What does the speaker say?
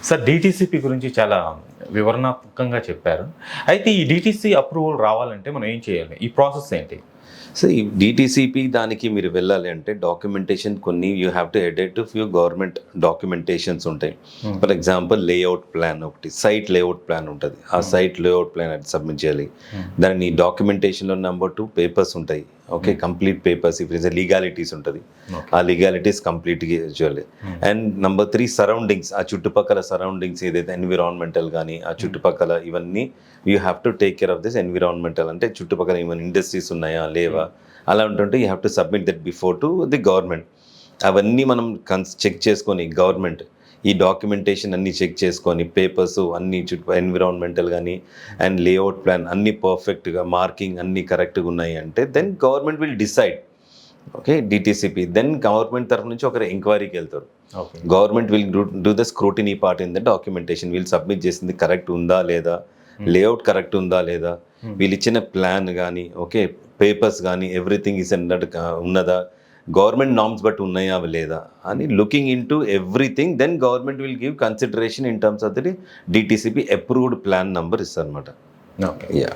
Sir DTCP గురించి చాలా వివరణాత్మకంగా చెప్పారు. అయితే ఈ డీటీసీ అప్రూవల్ రావాలంటే మనం ఏం చేయాలి? ఈ ప్రాసెస్ ఏంటి? సో ఈ డిటిసిపి దానికి మీరు వెళ్ళాలి అంటే డాక్యుమెంటేషన్ కొన్ని you have to edit few government documentations ఉంటాయి. ఫర్ ఎగ్జాంపుల్ లేఅవుట్ ప్లాన్ ఒకటి, సైట్ లేఅవుట్ ప్లాన్ ఉంటుంది. ఆ సైట్ లేఅవుట్ ప్లాన్ అది సబ్మిట్ చేయాలి. దాని డాక్యుమెంటేషన్లో నెంబర్ 2 పేపర్స్ ఉంటాయి. Okay, complete papers if is legalities ఉంటుంది. ఆ లీగాలిటీస్ కంప్లీట్గా చేయాలి. అండ్ నెంబర్ 3 సరౌండింగ్స్, ఆ చుట్టుపక్కల సరౌండింగ్స్ ఏదైతే ఎన్విరాన్మెంటల్ కానీ ఆ చుట్టుపక్కల ఇవన్నీ you have to take care of this environmental. అంటే చుట్టుపక్కల ఏమైనా ఇండస్ట్రీస్ ఉన్నాయా లేవా అలా ఉంటుంటే you have to submit that before to the government. అవన్నీ మనం చెక్ చేసుకొని గవర్నమెంట్ ఈ డాక్యుమెంటేషన్ అన్నీ చెక్ చేసుకొని పేపర్స్ అన్నీ ఎన్విరాన్మెంటల్ కానీ అండ్ లేఅవుట్ ప్లాన్ అన్నీ పర్ఫెక్ట్గా మార్కింగ్ అన్నీ కరెక్ట్గా ఉన్నాయి అంటే then government will decide. Okay, DTCP then government తరఫు నుంచి ఒక ఎంక్వైరీకి వెళ్తారు. Government will do the scrutiny part in the documentation. వీళ్ళు సబ్మిట్ చేసింది కరెక్ట్ ఉందా లేదా, లేఅవుట్ కరెక్ట్ ఉందా లేదా, వీళ్ళు ఇచ్చిన ప్లాన్ కానీ ఓకే పేపర్స్ కానీ ఎవ్రీథింగ్ ఈస్ అన్నట్టు ఉన్నదా, గవర్నమెంట్ నామ్స్ బట్టి ఉన్నాయా లేదా అని looking into everything. Then government will give consideration in terms of the DTCP approved plan number ఇస్తారు అనమాట. ఓకే. యా